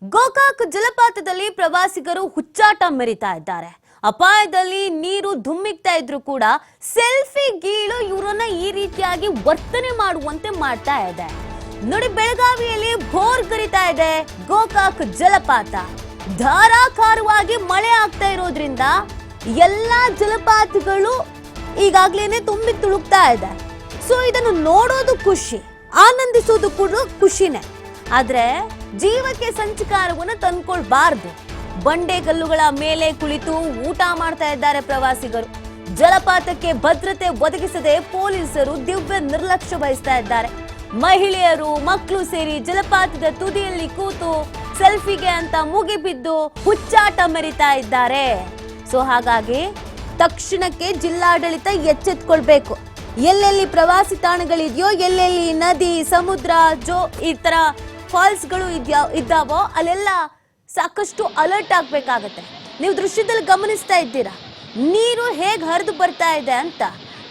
ಗೋಕಾಕ್ ಜಲಪಾತದಲ್ಲಿ ಪ್ರವಾಸಿಗರು ಹುಚ್ಚಾಟ ಮೆರಿತಾ ಇದ್ದಾರೆ. ಅಪಾಯದಲ್ಲಿ ನೀರು ಧುಮ್ಮಿಕ್ತಾ ಇದ್ರು ಕೂಡ ಸೆಲ್ಫಿ ಗೀಳು ಇವರನ್ನ ಈ ರೀತಿಯಾಗಿ ವರ್ತನೆ ಮಾಡುವಂತೆ ಮಾಡ್ತಾ ಇದೆ. ನೋಡಿ, ಬೆಳಗಾವಿಯಲ್ಲಿ ಭೋರ್ ಕರಿತಾ ಇದೆ ಗೋಕಾಕ್ ಜಲಪಾತ. ಧಾರಾಕಾರವಾಗಿ ಮಳೆ ಆಗ್ತಾ ಇರೋದ್ರಿಂದ ಎಲ್ಲಾ ಜಲಪಾತಗಳು ಈಗಾಗ್ಲೇನೆ ತುಂಬಿ ತುಳುಕ್ತಾ ಇದೆ. ಸೊ ಇದನ್ನು ನೋಡೋದು ಖುಷಿ, ಆನಂದಿಸೋದು ಕೂಡ ಖುಷಿನೇ. ಆದ್ರೆ ಜೀವಕ್ಕೆ ಸಂಚಕಾರವನ್ನು ತಂದ್ಕೊಳ್ಬಾರ್ದು. ಬಂಡೆಗಲ್ಲುಗಳ ಮೇಲೆ ಕುಳಿತು ಊಟ ಮಾಡ್ತಾ ಇದ್ದಾರೆ ಪ್ರವಾಸಿಗರು. ಜಲಪಾತಕ್ಕೆ ಭದ್ರತೆ ಒದಗಿಸದೆ ಪೊಲೀಸರು ದಿವ್ಯ ನಿರ್ಲಕ್ಷ್ಯ ವಹಿಸ್ತಾ ಇದ್ದಾರೆ. ಮಹಿಳೆಯರು, ಮಕ್ಕಳು ಸೇರಿ ಜಲಪಾತದ ತುದಿಯಲ್ಲಿ ಕೂತು ಸೆಲ್ಫಿಗೆ ಅಂತ ಮುಗಿಬಿದ್ದು ಹುಚ್ಚಾಟ ಮೆರಿತಾ ಇದ್ದಾರೆ. ಸೊ ಹಾಗಾಗಿ ತಕ್ಷಣಕ್ಕೆ ಜಿಲ್ಲಾಡಳಿತ ಎಚ್ಚೆತ್ಕೊಳ್ಬೇಕು. ಎಲ್ಲೆಲ್ಲಿ ಪ್ರವಾಸಿ ತಾಣಗಳಿದೆಯೋ, ಎಲ್ಲೆಲ್ಲಿ ನದಿ, ಸಮುದ್ರ, ಈ ತರ ಫಾಲ್ಸ್ಗಳು ಇದ್ದಾವೋ ಅಲ್ಲೆಲ್ಲ ಸಾಕಷ್ಟು ಅಲರ್ಟ್ ಆಗ್ಬೇಕಾಗತ್ತೆ. ನೀವು ದೃಶ್ಯದಲ್ಲಿ ಗಮನಿಸ್ತಾ ಇದ್ದೀರಾ ನೀರು ಹೇಗೆ ಹರಿದು ಬರ್ತಾ ಇದೆ ಅಂತ.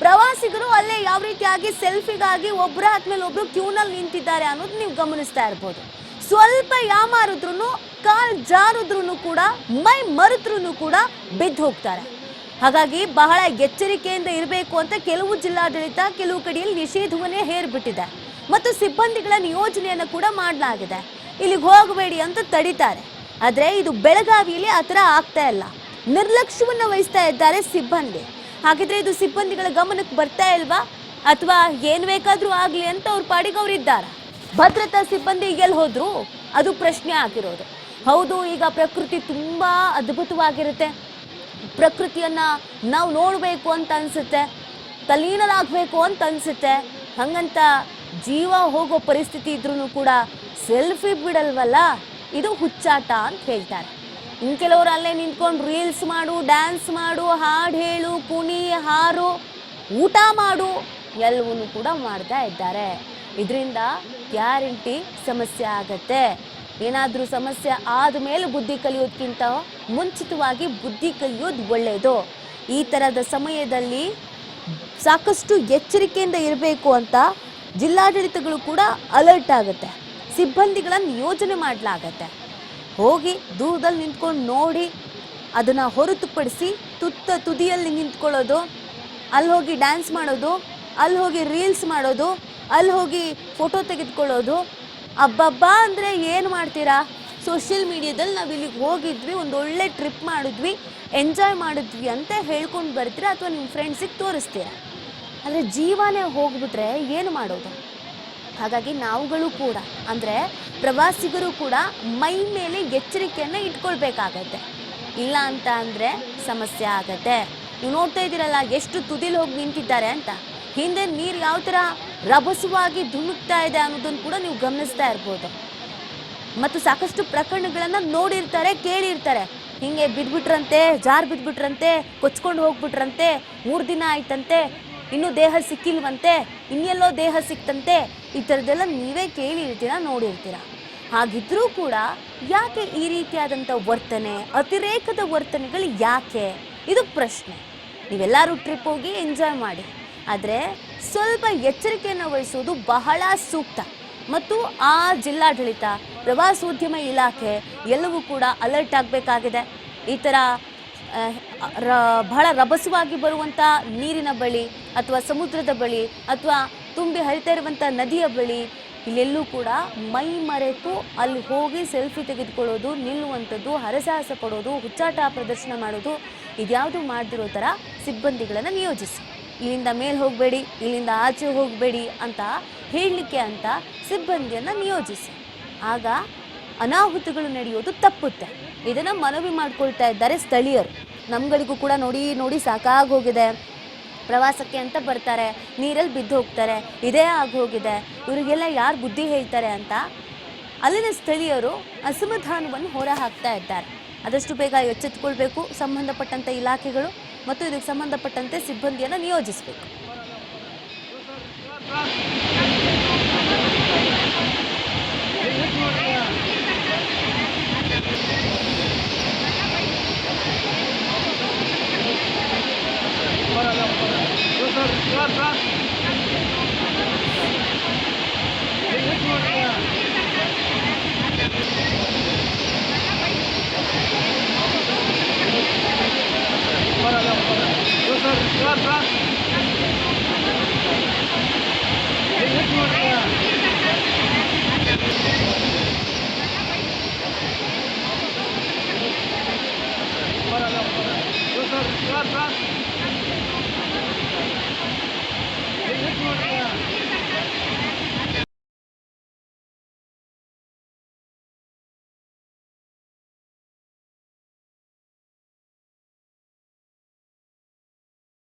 ಪ್ರವಾಸಿಗರು ಅಲ್ಲೇ ಯಾವ ರೀತಿಯಾಗಿ ಸೆಲ್ಫಿಗಾಗಿ ಒಬ್ಬರ ಆದ್ಮೇಲೆ ಒಬ್ರು ಕ್ಯೂನಲ್ಲಿ ನಿಂತಿದ್ದಾರೆ ಅನ್ನೋದು ನೀವು ಗಮನಿಸ್ತಾ ಇರ್ಬೋದು. ಸ್ವಲ್ಪ ಯಾಮಾರಿದ್ರು, ಕಾಲ್ ಜಾರಿದ್ರು ಕೂಡ, ಮೈ ಮರೆತ್ರು ಕೂಡ ಬಿದ್ದು ಹೋಗ್ತಾರೆ. ಹಾಗಾಗಿ ಬಹಳ ಎಚ್ಚರಿಕೆಯಿಂದ ಇರಬೇಕು ಅಂತ ಕೆಲವು ಜಿಲ್ಲಾಡಳಿತ ಕೆಲವು ಕಡೆಯಲ್ಲಿ ನಿಷೇಧವನ್ನೇ ಹೇರ್ಬಿಟ್ಟಿದೆ ಮತ್ತು ಸಿಬ್ಬಂದಿಗಳ ನಿಯೋಜನೆಯನ್ನು ಕೂಡ ಮಾಡಲಾಗಿದೆ. ಇಲ್ಲಿಗೆ ಹೋಗಬೇಡಿ ಅಂತ ತಡೀತಾರೆ. ಆದ್ರೆ ಇದು ಬೆಳಗಾವಿಯಲ್ಲಿ ಆ ಥರ ಆಗ್ತಾ ಇಲ್ಲ. ನಿರ್ಲಕ್ಷ್ಯವನ್ನು ವಹಿಸ್ತಾ ಇದ್ದಾರೆ ಸಿಬ್ಬಂದಿ. ಹಾಗಿದ್ರೆ ಇದು ಸಿಬ್ಬಂದಿಗಳ ಗಮನಕ್ಕೆ ಬರ್ತಾ ಇಲ್ವಾ, ಅಥವಾ ಏನ್ ಬೇಕಾದ್ರೂ ಆಗ್ಲಿ ಅಂತ ಅವ್ರ ಪಾಡಿಗೆ ಅವ್ರು ಇದ್ದಾರೆ? ಭದ್ರತಾ ಸಿಬ್ಬಂದಿ ಎಲ್ಲಿ ಹೋದ್ರು ಅದು ಪ್ರಶ್ನೆ ಆಗಿರೋದು. ಹೌದು, ಈಗ ಪ್ರಕೃತಿ ತುಂಬಾ ಅದ್ಭುತವಾಗಿರುತ್ತೆ. ಪ್ರಕೃತಿಯನ್ನ ನಾವು ನೋಡಬೇಕು ಅಂತ ಅನ್ಸುತ್ತೆ, ತಲ್ಲೀನರಾಗಬೇಕು ಅಂತ ಅನ್ಸುತ್ತೆ. ಹಂಗಂತ ಜೀವ ಹೋಗೋ ಪರಿಸ್ಥಿತಿ ಇದ್ರೂ ಕೂಡ ಸೆಲ್ಫಿ ಬಿಡಲ್ವಲ್ಲ, ಇದು ಹುಚ್ಚಾಟ ಅಂತ ಹೇಳ್ತಾರೆ. ಇನ್ನು ಕೆಲವರು ಅಲ್ಲೇ ನಿಂತ್ಕೊಂಡು ರೀಲ್ಸ್ ಮಾಡು, ಡ್ಯಾನ್ಸ್ ಮಾಡು, ಹಾಡು ಹೇಳು, ಕುಣಿ, ಹಾರು, ಊಟ ಮಾಡು ಎಲ್ಲವನ್ನೂ ಕೂಡ ಮಾಡ್ತಾ ಇದ್ದಾರೆ. ಇದರಿಂದ ಗ್ಯಾರಂಟಿ ಸಮಸ್ಯೆ ಆಗತ್ತೆ. ಏನಾದರೂ ಸಮಸ್ಯೆ ಆದಮೇಲೆ ಬುದ್ಧಿ ಕಲಿಯೋದಕ್ಕಿಂತ ಮುಂಚಿತವಾಗಿ ಬುದ್ಧಿ ಕಲಿಯೋದು ಒಳ್ಳೆಯದು. ಈ ಥರದ ಸಮಯದಲ್ಲಿ ಸಾಕಷ್ಟು ಎಚ್ಚರಿಕೆಯಿಂದ ಇರಬೇಕು ಅಂತ ಜಿಲ್ಲಾಡಳಿತಗಳು ಕೂಡ ಅಲರ್ಟ್ ಆಗುತ್ತೆ. ಸಿಬ್ಬಂದಿಗಳನ್ನು ನಿಯೋಜನೆ ಮಾಡಲಾಗತ್ತೆ. ಹೋಗಿ ದೂರದಲ್ಲಿ ನಿಂತ್ಕೊಂಡು ನೋಡಿ, ಅದನ್ನು ಹೊರತುಪಡಿಸಿ ತುದಿಯಲ್ಲಿ ನಿಂತ್ಕೊಳ್ಳೋದು, ಅಲ್ಲಿ ಹೋಗಿ ಡ್ಯಾನ್ಸ್ ಮಾಡೋದು, ಅಲ್ಲಿ ಹೋಗಿ ರೀಲ್ಸ್ ಮಾಡೋದು, ಅಲ್ಲಿ ಹೋಗಿ ಫೋಟೋ ತೆಗೆದುಕೊಳ್ಳೋದು, ಅಬ್ಬಬ್ಬಾ ಅಂದರೆ ಏನು ಮಾಡ್ತೀರಾ? ಸೋಷಿಯಲ್ ಮೀಡಿಯಾದಲ್ಲಿ ನಾವು ಇಲ್ಲಿಗೆ ಹೋಗಿದ್ವಿ, ಒಂದು ಒಳ್ಳೆ ಟ್ರಿಪ್ ಮಾಡಿದ್ವಿ, ಎಂಜಾಯ್ ಮಾಡಿದ್ವಿ ಅಂತ ಹೇಳ್ಕೊಂಡು ಬರ್ತೀರಾ, ಅಥವಾ ನಿಮ್ಮ ಫ್ರೆಂಡ್ಸಿಗೆ ತೋರಿಸ್ತೀರಾ. ಆದರೆ ಜೀವನೇ ಹೋಗ್ಬಿಟ್ರೆ ಏನು ಮಾಡೋದು? ಹಾಗಾಗಿ ನಾವುಗಳು ಕೂಡ, ಅಂದರೆ ಪ್ರವಾಸಿಗರು ಕೂಡ ಮೈ ಮೇಲೆ ಎಚ್ಚರಿಕೆಯನ್ನು ಇಟ್ಕೊಳ್ಬೇಕಾಗತ್ತೆ. ಇಲ್ಲ ಅಂತ ಅಂದರೆ ಸಮಸ್ಯೆ ಆಗತ್ತೆ. ನೀವು ನೋಡ್ತಾ ಇದ್ದೀರಲ್ಲ ಎಷ್ಟು ತುದಿಲಿ ಹೋಗಿ ನಿಂತಿದ್ದಾರೆ ಅಂತ. ಹಿಂದೆ ನೀರು ಯಾವ ಥರ ರಭಸವಾಗಿ ಧುಮುಕ್ತಾ ಇದೆ ಅನ್ನೋದನ್ನು ಕೂಡ ನೀವು ಗಮನಿಸ್ತಾ ಇರ್ಬೋದು. ಮತ್ತು ಸಾಕಷ್ಟು ಪ್ರಕರಣಗಳನ್ನು ನೋಡಿರ್ತಾರೆ, ಕೇಳಿರ್ತಾರೆ. ಹಿಂಗೆ ಬಿದ್ಬಿಟ್ರಂತೆ, ಬಿದ್ಬಿಟ್ರಂತೆ, ಕೊಚ್ಕೊಂಡು ಹೋಗ್ಬಿಟ್ರಂತೆ, 3 ದಿನ ಆಯ್ತಂತೆ, ಇನ್ನೂ ದೇಹ ಸಿಕ್ಕಿಲ್ವಂತೆ, ಇನ್ನೆಲ್ಲೋ ದೇಹ ಸಿಕ್ತಂತೆ, ಈ ಥರದ್ದೆಲ್ಲ ನೀವೇ ಕೇಳಿರ್ತೀರ, ನೋಡಿರ್ತೀರ. ಹಾಗಿದ್ರೂ ಕೂಡ ಯಾಕೆ ಈ ರೀತಿಯಾದಂಥ ವರ್ತನೆ, ಅತಿರೇಕದ ವರ್ತನೆಗಳು ಯಾಕೆ? ಇದು ಪ್ರಶ್ನೆ. ನೀವೆಲ್ಲರೂ ಟ್ರಿಪ್ ಹೋಗಿ ಎಂಜಾಯ್ ಮಾಡಿ, ಆದರೆ ಸ್ವಲ್ಪ ಎಚ್ಚರಿಕೆಯನ್ನು ವಹಿಸೋದು ಬಹಳ ಸೂಕ್ತ. ಮತ್ತು ಆ ಜಿಲ್ಲಾಡಳಿತ, ಪ್ರವಾಸೋದ್ಯಮ ಇಲಾಖೆ ಎಲ್ಲವೂ ಕೂಡ ಅಲರ್ಟ್ ಆಗಬೇಕಾಗಿದೆ. ಈ ಥರ ಬಹಳ ರಭಸವಾಗಿ ಬರುವಂಥ ನೀರಿನ ಬಳಿ, ಅಥವಾ ಸಮುದ್ರದ ಬಳಿ, ಅಥವಾ ತುಂಬಿ ಹರಿತಾ ಇರುವಂಥ ನದಿಯ ಬಳಿ ಇಲ್ಲೆಲ್ಲೂ ಕೂಡ ಮೈ ಮರೆತು ಅಲ್ಲಿ ಹೋಗಿ ಸೆಲ್ಫಿ ತೆಗೆದುಕೊಳ್ಳೋದು, ನಿಲ್ಲುವಂಥದ್ದು, ಹರಸಾಹಸ ಪಡೋದು, ಹುಚ್ಚಾಟ ಪ್ರದರ್ಶನ ಮಾಡೋದು, ಇದ್ಯಾವುದು ಮಾಡದಿರೋ ಥರ ಸಿಬ್ಬಂದಿಗಳನ್ನು ನಿಯೋಜಿಸಿ. ಇಲ್ಲಿಂದ ಮೇಲೆ ಹೋಗಬೇಡಿ, ಇಲ್ಲಿಂದ ಆಚೆ ಹೋಗಬೇಡಿ ಅಂತ ಹೇಳಲಿಕ್ಕೆ ಅಂತ ಸಿಬ್ಬಂದಿಯನ್ನು ನಿಯೋಜಿಸಿ. ಆಗ ಅನಾಹುತಗಳು ನಡೆಯೋದು ತಪ್ಪುತ್ತೆ. ಇದನ್ನು ಮನವಿ ಮಾಡ್ಕೊಳ್ತಾ ಇದ್ದಾರೆ ಸ್ಥಳೀಯರು. ನಮ್ಗಳಿಗೂ ಕೂಡ ನೋಡಿ ನೋಡಿ ಸಾಕಾಗಿ ಹೋಗಿದೆ, ಪ್ರವಾಸಕ್ಕೆ ಅಂತ ಬರ್ತಾರೆ, ನೀರಲ್ಲಿ ಬಿದ್ದು ಹೋಗ್ತಾರೆ, ಇದೇ ಆಗೋಗಿದೆ, ಇವರಿಗೆಲ್ಲ ಯಾರು ಬುದ್ಧಿ ಹೇಳ್ತಾರೆ ಅಂತ ಅಲ್ಲಿನ ಸ್ಥಳೀಯರು ಅಸಮಾಧಾನವನ್ನು ಹೊರ ಹಾಕ್ತಾ ಇದ್ದಾರೆ. ಆದಷ್ಟು ಬೇಗ ಎಚ್ಚೆತ್ತುಕೊಳ್ಬೇಕು ಸಂಬಂಧಪಟ್ಟಂಥ ಇಲಾಖೆಗಳು, ಮತ್ತು ಇದಕ್ಕೆ ಸಂಬಂಧಪಟ್ಟಂತೆ ಸಿಬ್ಬಂದಿಯನ್ನು ನಿಯೋಜಿಸಬೇಕು. ಸರ್